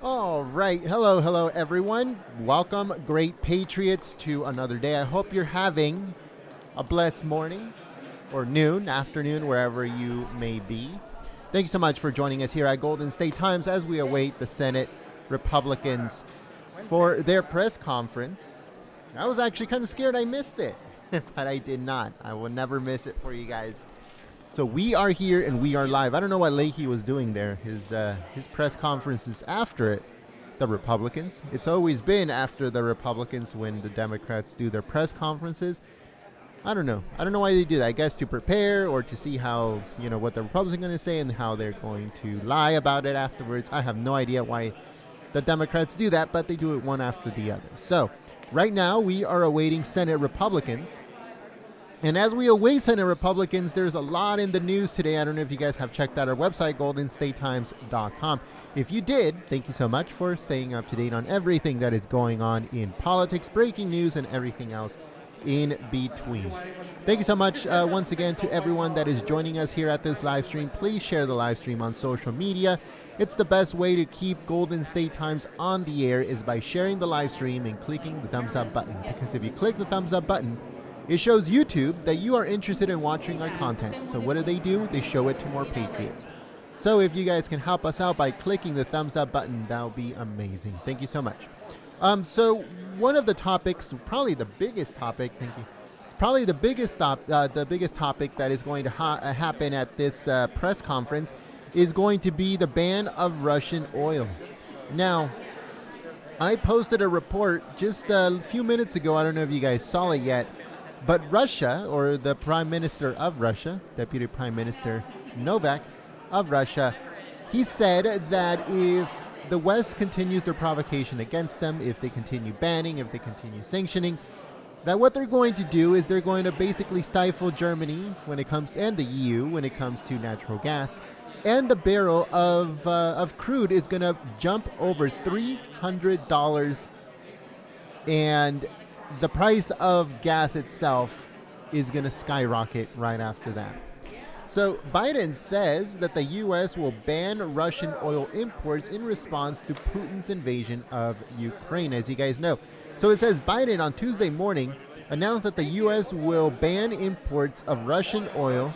All right. Hello, everyone. Welcome, great patriots, to another day. I hope you're having a blessed morning or noon, afternoon, wherever you may be. Thank you so much for joining us here at Golden State Times as we await the Senate Republicans for their press conference. I was actually kind of scared I missed it, but I did not. I will never miss it for you guys. So we are here and we are live. I don't know what Leahy was doing there. His press conference is after the Republicans. It's always been after the Republicans when the Democrats do their press conferences. I don't know. I don't know why they do that. I guess to prepare or to see how, what the Republicans are going to say and how they're going to lie about it afterwards. I have no idea why the Democrats do that, but they do it one after the other. So right now we are awaiting Senate Republicans. And as we await Senate Republicans, there's a lot in the news today. I don't know if you guys have checked out our website, goldenstatetimes.com. If you did, thank you so much for staying up to date on everything that is going on in politics, breaking news, and everything else in between. Thank you so much once again to everyone that is joining us here at this live stream. Please share the live stream on social media. It's the best way to keep Golden State Times on the air is by sharing the live stream and clicking the thumbs up button. Because if you click the thumbs up button, it shows YouTube that you are interested in watching our content. So what do? They show it to more patriots. So if you guys can help us out by clicking the thumbs up button, that would be amazing. Thank you so much. So one of the topics, probably the biggest topic, thank you. It's probably the biggest topic that is going to happen at this press conference is going to be the ban of Russian oil. Now, I posted a report just a few minutes ago. I don't know if you guys saw it yet. But Russia, or the Prime Minister of Russia, Deputy Prime Minister Novak of Russia, he said that if the West continues their provocation against them, if they continue banning, if they continue sanctioning, that what they're going to do is they're going to basically stifle Germany when it comes, and the EU when it comes to natural gas, and the barrel of crude is going to jump over $300, and the price of gas itself is going to skyrocket right after that. So Biden says that the U.S. will ban Russian oil imports in response to Putin's invasion of Ukraine, as you guys know. So it says Biden on Tuesday morning announced that the U.S. will ban imports of Russian oil,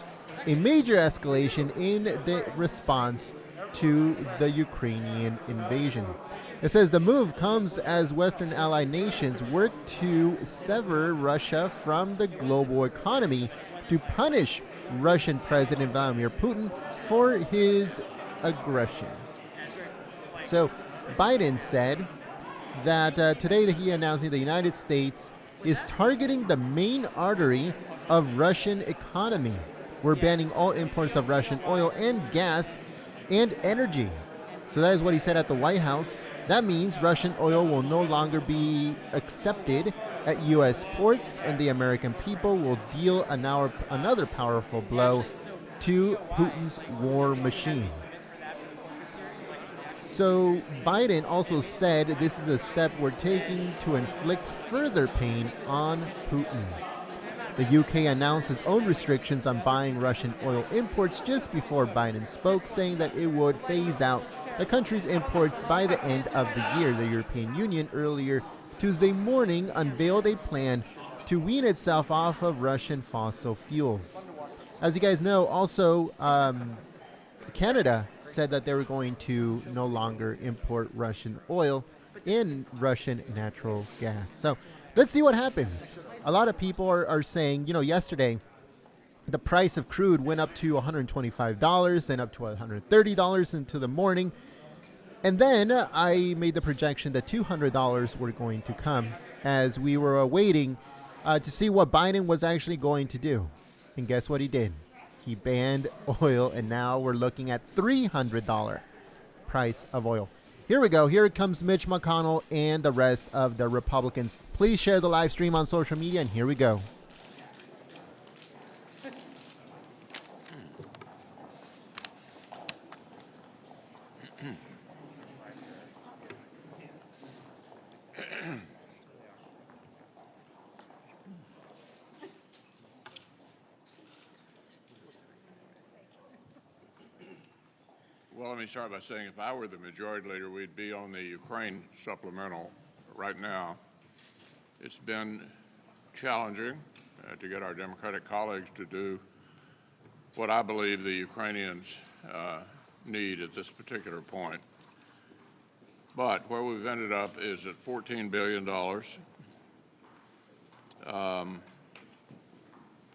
a major escalation in the response to the Ukrainian invasion. It says the move comes as Western allied nations work to sever Russia from the global economy to punish Russian President Vladimir Putin for his aggression. So Biden said that today that he announcing the United States is targeting the main artery of Russian economy. We're banning all imports of Russian oil and gas and energy. So that is what he said at the White House. That means Russian oil will no longer be accepted at U.S. ports, and the American people will deal another powerful blow to Putin's war machine. So Biden also said this is a step we're taking to inflict further pain on Putin. The UK announced its own restrictions on buying Russian oil imports just before Biden spoke, saying that it would phase out the country's imports by the end of the year. The European Union earlier Tuesday morning unveiled a plan to wean itself off of Russian fossil fuels. As you guys know, also Canada said that they were going to no longer import Russian oil and Russian natural gas. So let's see what happens. A lot of people are saying, yesterday the price of crude went up to $125, then up to $130 into the morning. And then I made the projection that $200 were going to come as we were awaiting to see what Biden was actually going to do. And guess what he did? He banned oil, and now we're looking at $300 price of oil. Here we go. Here comes Mitch McConnell and the rest of the Republicans. Please share the live stream on social media, and here we go. Well, let me start by saying if I were the majority leader, we'd be on the Ukraine supplemental right now. It's been challenging to get our Democratic colleagues to do what I believe the Ukrainians need at this particular point. But where we've ended up is at $14 billion.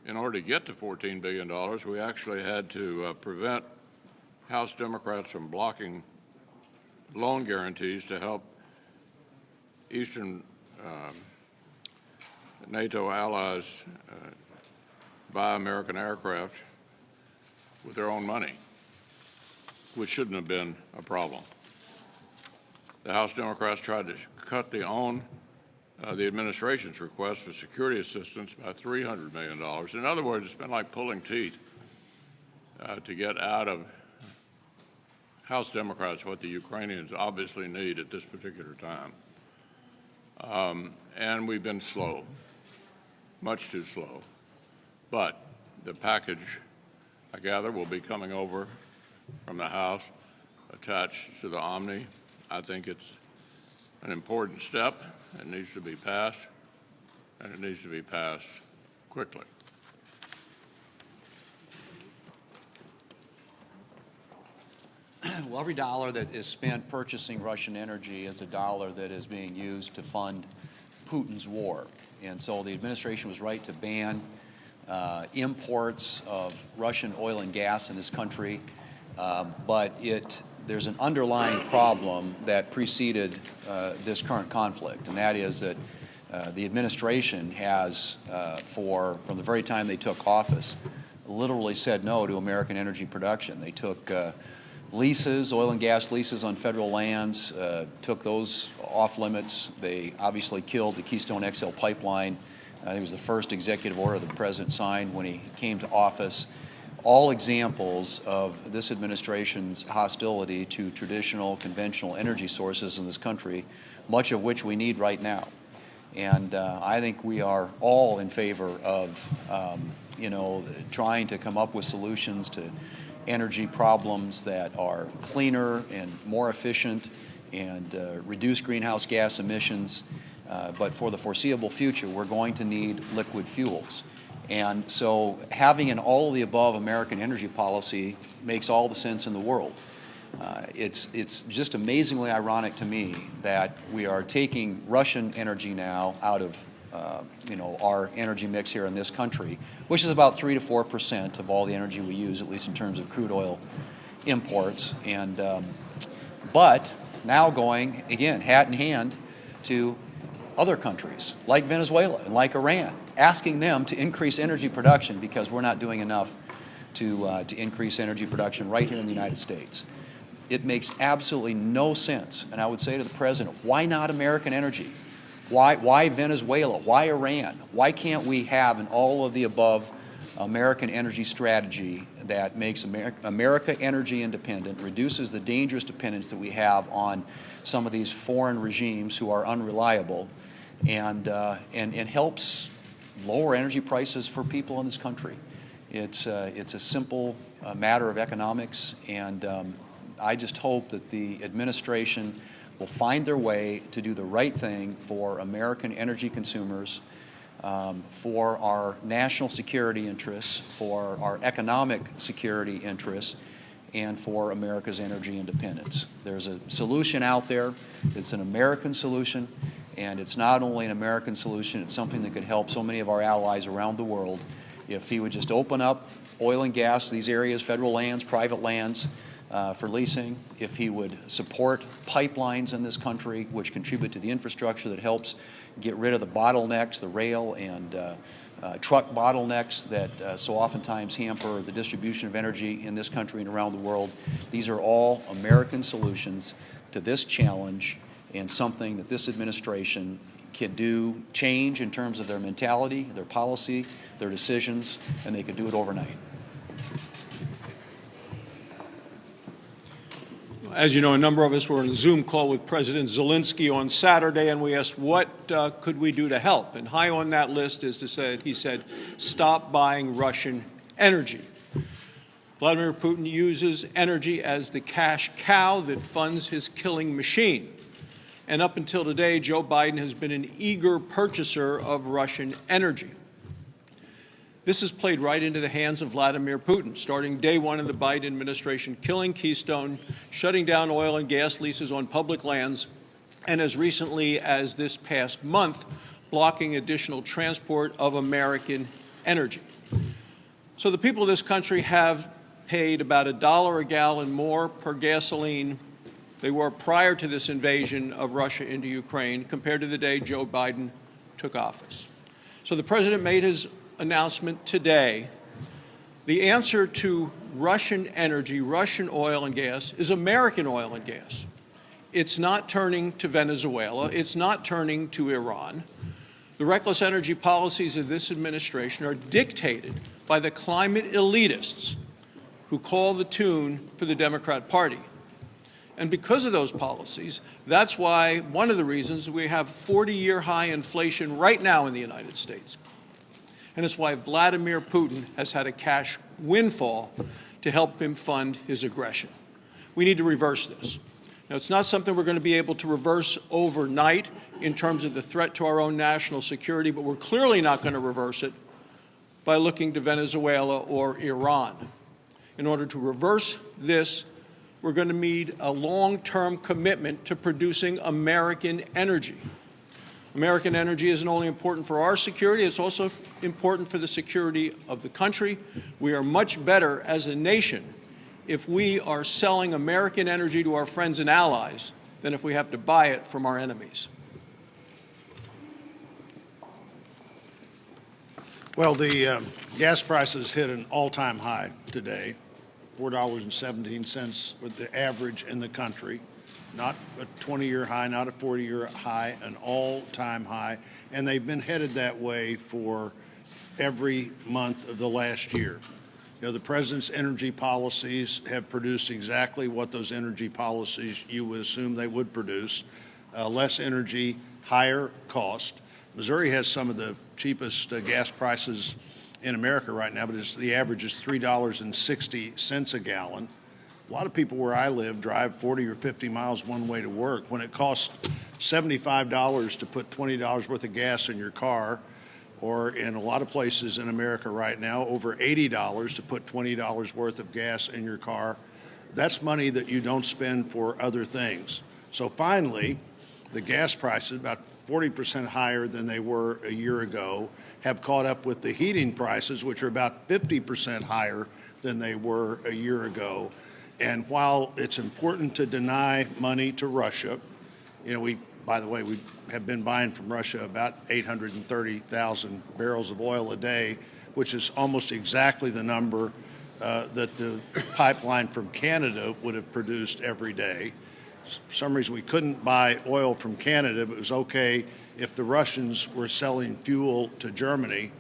In order to get to $14 billion, we actually had to prevent House Democrats from blocking loan guarantees to help Eastern NATO allies buy American aircraft with their own money, which shouldn't have been a problem. The House Democrats tried to cut the administration's request for security assistance by $300 million. In other words, it's been like pulling teeth to get out of House Democrats what the Ukrainians obviously need at this particular time. And we've been slow, much too slow. But the package, I gather, will be coming over from the House attached to the Omni. I think it's an important step. It needs to be passed, and it needs to be passed quickly. Well, every dollar that is spent purchasing Russian energy is a dollar that is being used to fund Putin's war. And so the administration was right to ban imports of Russian oil and gas in this country. But there's an underlying problem that preceded this current conflict, and that is that the administration has, from the very time they took office, literally said no to American energy production. They took leases, oil and gas leases on federal lands, took those off limits. They obviously killed the Keystone XL pipeline. It was the first executive order the president signed when he came to office. All examples of this administration's hostility to traditional, conventional energy sources in this country, much of which we need right now. And I think we are all in favor of, trying to come up with solutions to energy problems that are cleaner and more efficient and reduce greenhouse gas emissions. But for the foreseeable future, we're going to need liquid fuels. And so having an all-of-the-above American energy policy makes all the sense in the world. It's just amazingly ironic to me that we are taking Russian energy now out of our energy mix here in this country, which is about 3 to 4% of all the energy we use, at least in terms of crude oil imports. And but now going, again, hat in hand to other countries like Venezuela and like Iran, asking them to increase energy production because we're not doing enough to increase energy production right here in the United States. It makes absolutely no sense. And I would say to the president, why not American energy? Why Venezuela? Why Iran? Why can't we have an all-of-the-above American energy strategy that makes America energy independent, reduces the dangerous dependence that we have on some of these foreign regimes who are unreliable, and helps lower energy prices for people in this country? It's a simple matter of economics, and I just hope that the administration will find their way to do the right thing for American energy consumers, for our national security interests, for our economic security interests, and for America's energy independence. There's a solution out there. It's an American solution, and it's not only an American solution, it's something that could help so many of our allies around the world. If he would just open up oil and gas, these areas, federal lands, private lands, for leasing, if he would support pipelines in this country, which contribute to the infrastructure that helps get rid of the bottlenecks, the rail and truck bottlenecks that so oftentimes hamper the distribution of energy in this country and around the world. These are all American solutions to this challenge, and something that this administration can do, change in terms of their mentality, their policy, their decisions, and they could do it overnight. As you know, a number of us were on a Zoom call with President Zelensky on Saturday, and we asked what could we do to help. And high on that list is he said, stop buying Russian energy. Vladimir Putin uses energy as the cash cow that funds his killing machine. And up until today, Joe Biden has been an eager purchaser of Russian energy. This has played right into the hands of Vladimir Putin, starting day one of the Biden administration, killing Keystone, shutting down oil and gas leases on public lands, and as recently as this past month, blocking additional transport of American energy. So the people of this country have paid about $1 a gallon more per gasoline they were prior to this invasion of Russia into Ukraine compared to the day Joe Biden took office. So the president made his announcement today. The answer to Russian energy, Russian oil and gas, is American oil and gas. It's not turning to Venezuela. It's not turning to Iran. The reckless energy policies of this administration are dictated by the climate elitists who call the tune for the Democrat Party. And because of those policies, that's why one of the reasons we have 40-year high inflation right now in the United States. And it's why Vladimir Putin has had a cash windfall to help him fund his aggression. We need to reverse this. Now, it's not something we're going to be able to reverse overnight in terms of the threat to our own national security, but we're clearly not going to reverse it by looking to Venezuela or Iran. In order to reverse this, we're going to need a long-term commitment to producing American energy. American energy isn't only important for our security, it's also important for the security of the country. We are much better as a nation if we are selling American energy to our friends and allies than if we have to buy it from our enemies. Well, the gas prices hit an all-time high today, $4.17 with the average in the country. Not a 20-year high, not a 40-year high, an all-time high. And they've been headed that way for every month of the last year. You know, the president's energy policies have produced exactly what those energy policies you would assume they would produce. Less energy, higher cost. Missouri has some of the cheapest gas prices in America right now, but the average is $3.60 a gallon. A lot of people where I live drive 40 or 50 miles one way to work. When it costs $75 to put $20 worth of gas in your car, or in a lot of places in America right now, over $80 to put $20 worth of gas in your car, that's money that you don't spend for other things. So finally, the gas prices, about 40% higher than they were a year ago, have caught up with the heating prices, which are about 50% higher than they were a year ago. And while it's important to deny money to Russia, you know, by the way, we have been buying from Russia about 830,000 barrels of oil a day, which is almost exactly the number that the pipeline from Canada would have produced every day. For some reason, we couldn't buy oil from Canada, but it was okay if the Russians were selling fuel to Germany,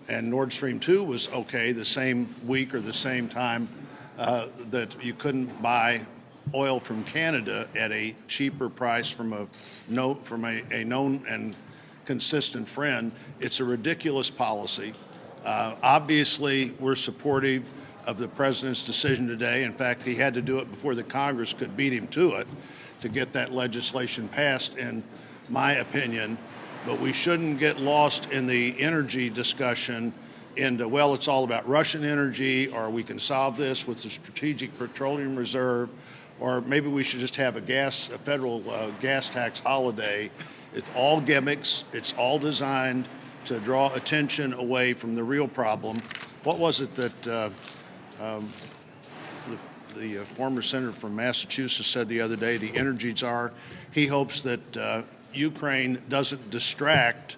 and Nord Stream 2 was okay the same week or the same time that you couldn't buy oil from Canada at a cheaper price from a known and consistent friend. It's a ridiculous policy. Obviously, we're supportive of the president's decision today. In fact, he had to do it before the Congress could beat him to it to get that legislation passed, in my opinion. But we shouldn't get lost in the energy discussion into, well, it's all about Russian energy, or we can solve this with the Strategic Petroleum Reserve, or maybe we should just have a federal gas tax holiday. It's all gimmicks. It's all designed to draw attention away from the real problem. What was it that the former senator from Massachusetts said the other day? The energy czar, he hopes that Ukraine doesn't distract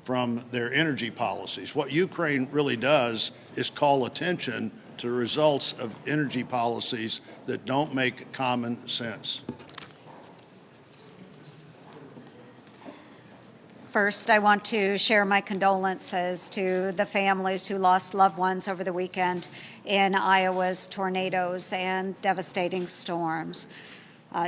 from their energy policies. What Ukraine really does is call attention to the results of energy policies that don't make common sense. First, I want to share my condolences to the families who lost loved ones over the weekend in Iowa's tornadoes and devastating storms.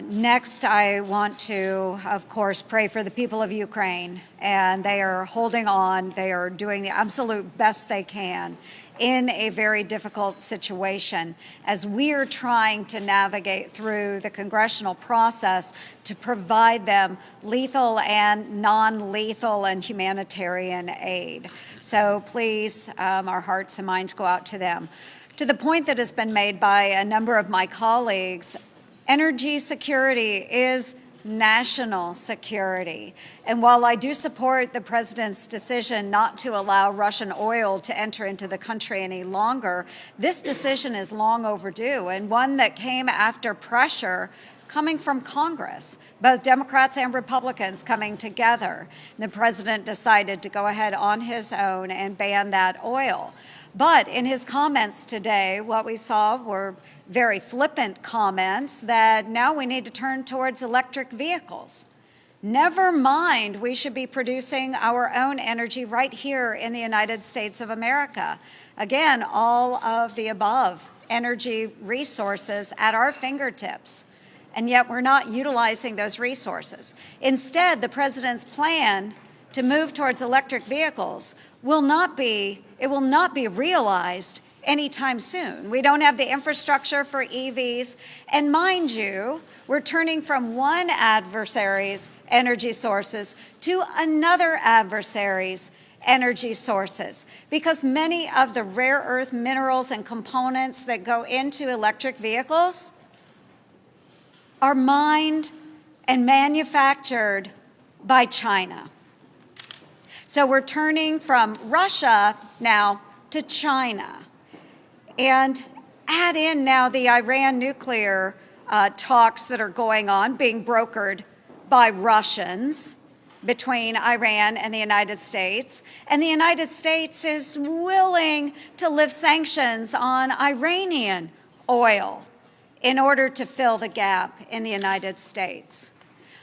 Next, I want to, of course, pray for the people of Ukraine, and they are holding on. They are doing the absolute best they can in a very difficult situation as we are trying to navigate through the congressional process to provide them lethal and non-lethal and humanitarian aid. So please, our hearts and minds go out to them. To the point that has been made by a number of my colleagues, energy security is national security. And while I do support the president's decision not to allow Russian oil to enter into the country any longer, this decision is long overdue and one that came after pressure coming from Congress, both Democrats and Republicans coming together. The president decided to go ahead on his own and ban that oil. But in his comments today, what we saw were very flippant comments that now we need to turn towards electric vehicles. Never mind, we should be producing our own energy right here in the United States of America. Again, all of the above energy resources at our fingertips, and yet we're not utilizing those resources. Instead, the president's plan to move towards electric vehicles will not be realized anytime soon. We don't have the infrastructure for EVs. And mind you, we're turning from one adversary's energy sources to another adversary's energy sources, because many of the rare earth minerals and components that go into electric vehicles are mined and manufactured by China. So we're turning from Russia now to China. And add in now the Iran nuclear talks that are going on, being brokered by Russians between Iran and the United States. And the United States is willing to lift sanctions on Iranian oil in order to fill the gap in the United States.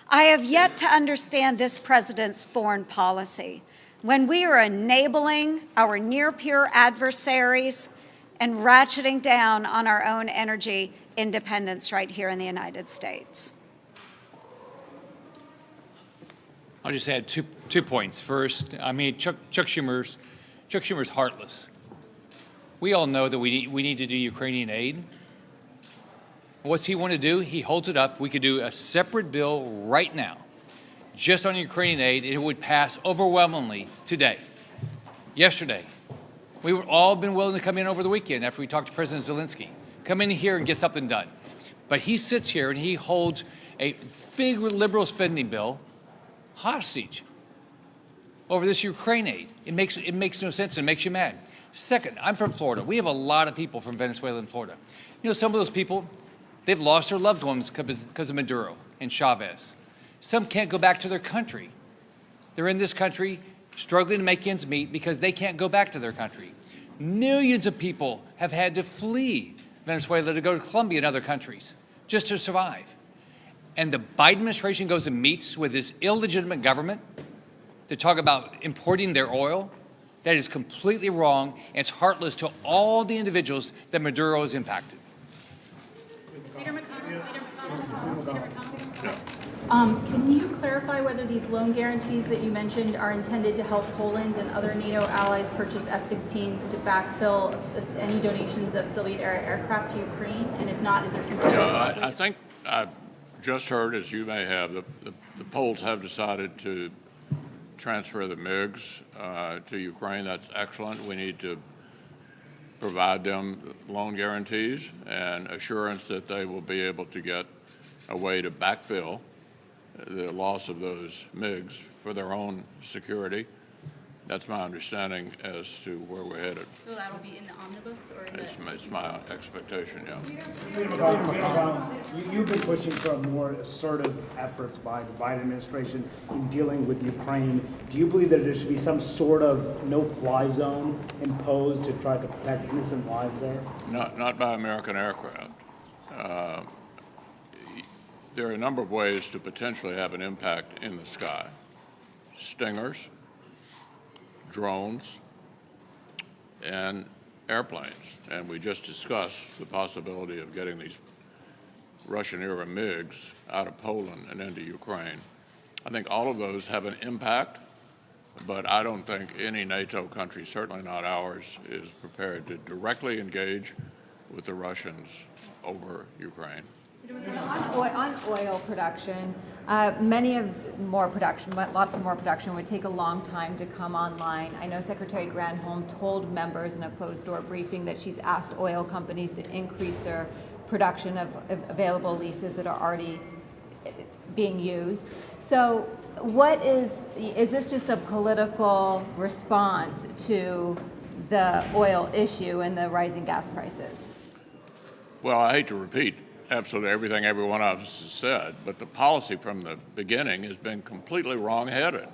I have yet to understand this president's foreign policy when we are enabling our near-peer adversaries and ratcheting down on our own energy independence right here in the United States. I'll just add two points. First, I mean, Chuck Schumer's heartless. We all know that we need to do Ukrainian aid. What's he want to do? He holds it up. We could do a separate bill right now, just on Ukrainian aid. It would pass overwhelmingly today, yesterday. We would all been willing to come in over the weekend after we talked to President Zelensky, come in here and get something done. But he sits here and he holds a big liberal spending bill hostage over this Ukraine aid. It makes no sense and makes you mad. Second, I'm from Florida. We have a lot of people from Venezuela and Florida. You know, some of those people, they've lost their loved ones because of Maduro and Chavez. Some can't go back to their country. They're in this country struggling to make ends meet because they can't go back to their country. Millions of people have had to flee Venezuela to go to Colombia and other countries just to survive. And the Biden administration goes and meets with this illegitimate government to talk about importing their oil. That is completely wrong, and it's heartless to all the individuals that Maduro has impacted. Can you clarify whether these loan guarantees that you mentioned are intended to help Poland and other NATO allies purchase F-16s to backfill any donations of Soviet-era aircraft to Ukraine? And if not, is there something? I think I've just heard, as you may have, the Poles have decided to transfer the MiGs to Ukraine. That's excellent. We need to provide them loan guarantees and assurance that they will be able to get a way to backfill the loss of those MiGs for their own security. That's my understanding as to where we're headed. So that'll be in the omnibus or in It's my expectation, yeah. You've been pushing for more assertive efforts by the Biden administration in dealing with Ukraine. Do you believe that there should be some sort of no-fly zone imposed to try to protect innocent lives there? Not by American aircraft. There are a number of ways to potentially have an impact in the sky. Stingers, drones, and airplanes. And we just discussed the possibility of getting these Russian-era MiGs out of Poland and into Ukraine. I think all of those have an impact, but I don't think any NATO country, certainly not ours, is prepared to directly engage with the Russians over Ukraine. On oil production, lots of more production would take a long time to come online. I know Secretary Granholm told members in a closed-door briefing that she's asked oil companies to increase their production of available leases that are already being used. So is this just a political response to the oil issue and the rising gas prices? Well, I hate to repeat absolutely everything every one of us has said, but the policy from the beginning has been completely wrong-headed.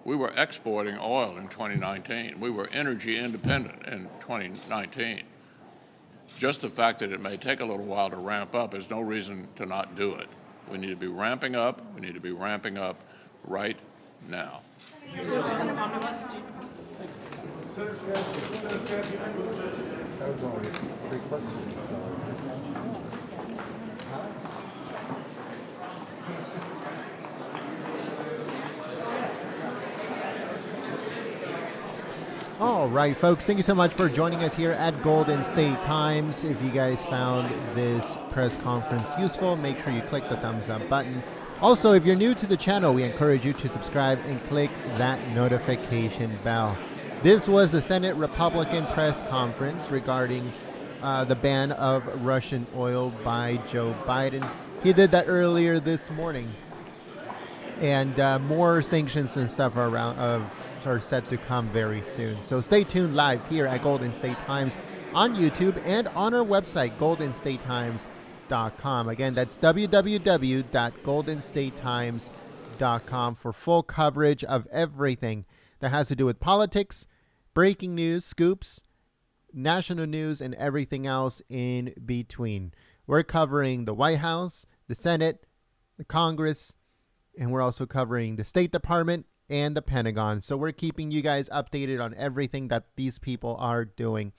We were exporting oil in 2019. We were energy independent in 2019. Just the fact that it may take a little while to ramp up is no reason to not do it. We need to be ramping up. We need to be ramping up right now. All right, folks, thank you so much for joining us here at Golden State Times. If you guys found this press conference useful, make sure you click the thumbs up button. Also, if you're new to the channel, we encourage you to subscribe and click that notification bell. This was the Senate Republican press conference regarding the ban of Russian oil by Joe Biden. He did that earlier this morning. And more sanctions and stuff are set to come very soon. So stay tuned live here at Golden State Times on YouTube and on our website, goldenstatetimes.com. Again, that's www.goldenstatetimes.com for full coverage of everything that has to do with politics, breaking news, scoops, national news, and everything else in between. We're covering the White House, the Senate, the Congress, and we're also covering the State Department and the Pentagon. So we're keeping you guys updated on everything that these people are doing.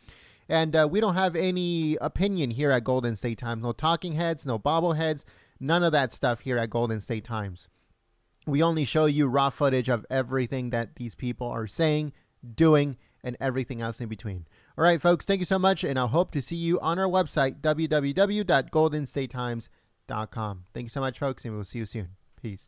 And we don't have any opinion here at Golden State Times. No talking heads, no bobbleheads, none of that stuff here at Golden State Times. We only show you raw footage of everything that these people are saying, doing, and everything else in between. All right, folks, thank you so much, and I hope to see you on our website, www.goldenstatetimes.com. Thank you so much, folks, and we'll see you soon. Peace.